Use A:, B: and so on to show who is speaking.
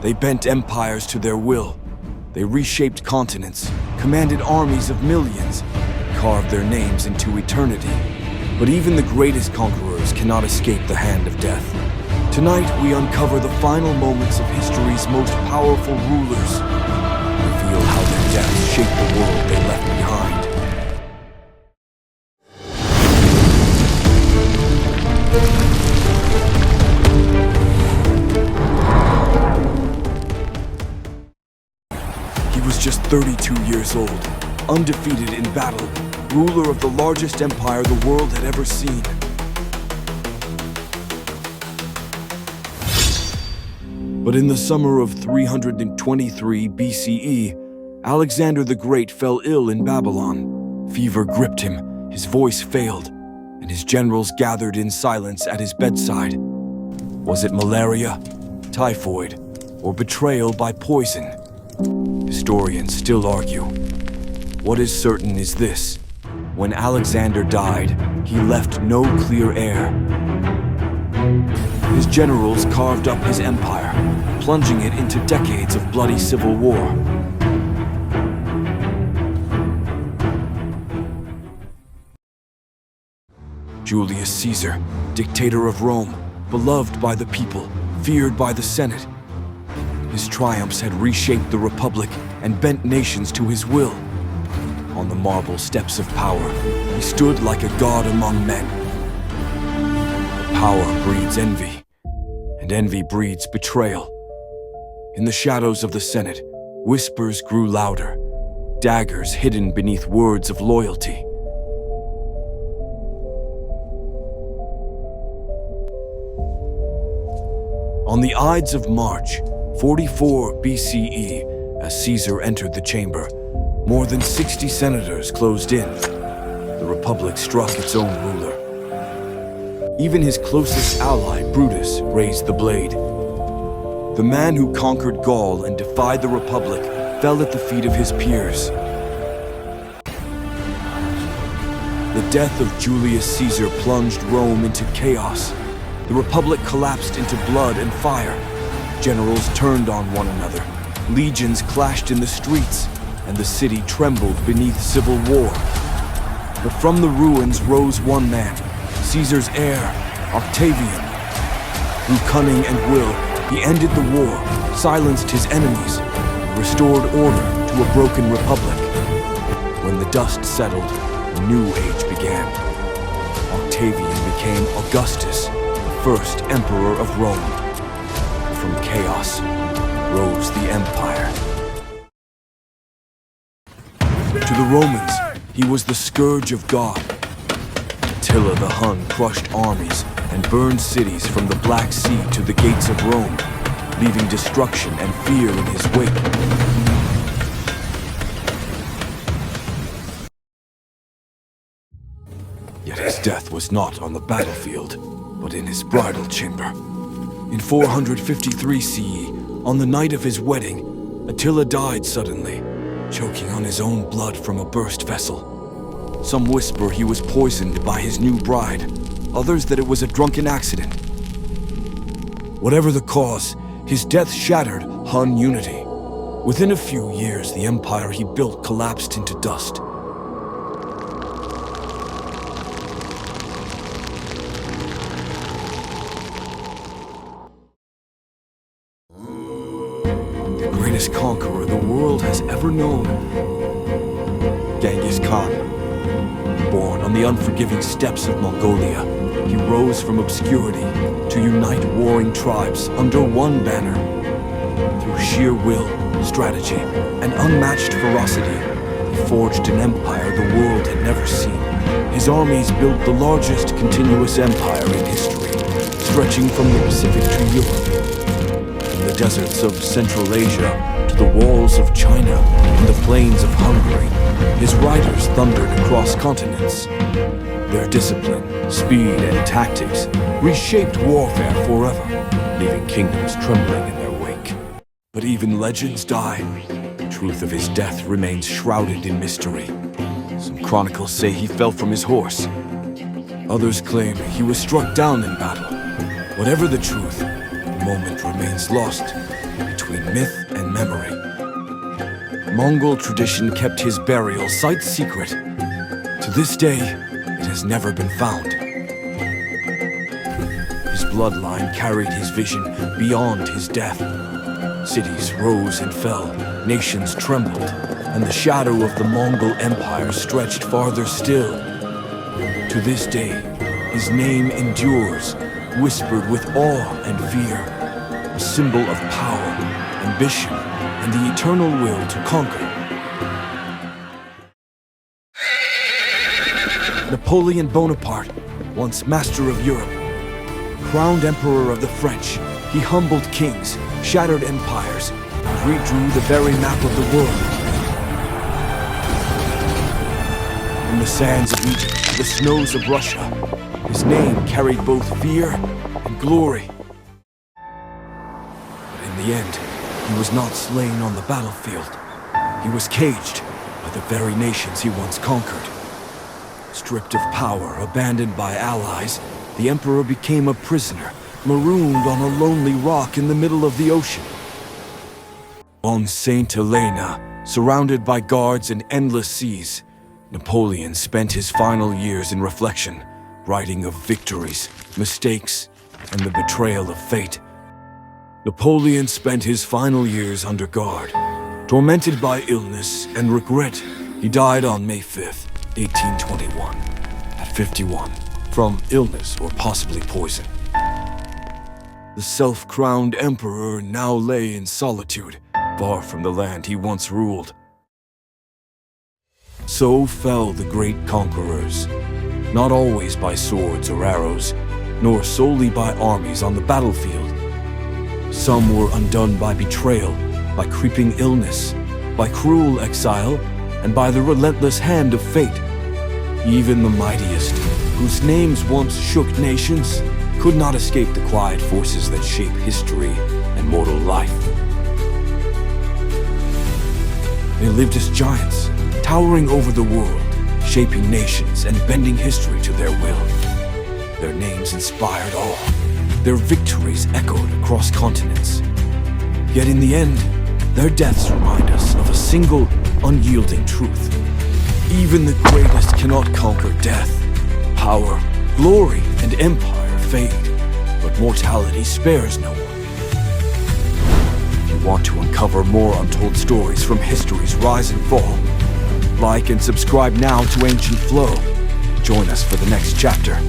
A: They bent empires to their will. They reshaped continents, commanded armies of millions, and carved their names into eternity. But even the greatest conquerors cannot escape the hand of death. Tonight, we uncover the final moments of history's most powerful rulers, reveal how their deaths shaped the world they left behind. He was just 32 years old, undefeated in battle, ruler of the largest empire the world had ever seen. But in the summer of 323 BCE, Alexander the Great fell ill in Babylon. Fever gripped him, his voice failed, and his generals gathered in silence at his bedside. Was it malaria, typhoid, or betrayal by poison? Historians still argue. What is certain is this: when Alexander died, he left no clear heir. His generals carved up his empire, plunging it into decades of bloody civil war. Julius Caesar, dictator of Rome, beloved by the people, feared by the Senate. His triumphs had reshaped the Republic and bent nations to his will. On the marble steps of power, he stood like a god among men. Power breeds envy, and envy breeds betrayal. In the shadows of the Senate, whispers grew louder, daggers hidden beneath words of loyalty. On the Ides of March, 44 BCE, as Caesar entered the chamber, more than 60 senators closed in. The Republic struck its own ruler. Even his closest ally, Brutus, raised the blade. The man who conquered Gaul and defied the Republic fell at the feet of his peers. The death of Julius Caesar plunged Rome into chaos. The Republic collapsed into blood and fire. Generals turned on one another. Legions clashed in the streets, and the city trembled beneath civil war. But from the ruins rose one man, Caesar's heir, Octavian. Through cunning and will, he ended the war, silenced his enemies, and restored order to a broken republic. When the dust settled, a new age began. Octavian became Augustus, the first emperor of Rome. From chaos rose the empire. To the Romans, he was the scourge of God. Attila the Hun crushed armies and burned cities from the Black Sea to the gates of Rome, leaving destruction and fear in his wake. Yet his death was not on the battlefield, but in his bridal chamber. In 453 CE, on the night of his wedding, Attila died suddenly, choking on his own blood from a burst vessel. Some whisper he was poisoned by his new bride, others that it was a drunken accident. Whatever the cause, his death shattered Hun unity. Within a few years, the empire he built collapsed into dust. The greatest conqueror the world has ever known, Genghis Khan. Born on the unforgiving steppes of Mongolia, he rose from obscurity to unite warring tribes under one banner. Through sheer will, strategy, and unmatched ferocity, he forged an empire the world had never seen. His armies built the largest continuous empire in history, stretching from the Pacific to Europe, from the deserts of Central Asia to the walls of China and the plains of Hungary. His riders thundered across continents. Their discipline, speed, and tactics reshaped warfare forever, leaving kingdoms trembling in their wake. But even legends die. The truth of his death remains shrouded in mystery. Some chronicles say he fell from his horse. Others claim he was struck down in battle. Whatever the truth, the moment remains lost between myth and memory. Mongol tradition kept his burial site secret. To this day, it has never been found. His bloodline carried his vision beyond his death. Cities rose and fell, nations trembled, and the shadow of the Mongol Empire stretched farther still. To this day, his name endures, whispered with awe and fear, a symbol of power, ambition, and the eternal will to conquer. Napoleon Bonaparte, once master of Europe, crowned emperor of the French, he humbled kings, shattered empires, and redrew the very map of the world. In the sands of Egypt, the snows of Russia, his name carried both fear and glory. But in the end, he was not slain on the battlefield. He was caged by the very nations he once conquered. Stripped of power, abandoned by allies, the emperor became a prisoner, marooned on a lonely rock in the middle of the ocean. On Saint Helena, surrounded by guards and endless seas, Napoleon spent his final years in reflection, writing of victories, mistakes, and the betrayal of fate. Napoleon spent his final years under guard. Tormented by illness and regret, he died on May 5th, 1821, at 51, from illness or possibly poison. The self-crowned emperor now lay in solitude, far from the land he once ruled. So fell the great conquerors, not always by swords or arrows, nor solely by armies on the battlefield. Some were undone by betrayal, by creeping illness, by cruel exile, and by the relentless hand of fate. Even the mightiest, whose names once shook nations, could not escape the quiet forces that shape history and mortal life. They lived as giants, towering over the world, shaping nations and bending history to their will. Their names inspired awe. Their victories echoed across continents. Yet in the end, their deaths remind us of a single, unyielding truth. Even the greatest cannot conquer death. Power, glory, and empire fade, but mortality spares no one. If you want to uncover more untold stories from history's rise and fall, like and subscribe now to Ancient Flow. Join us for the next chapter.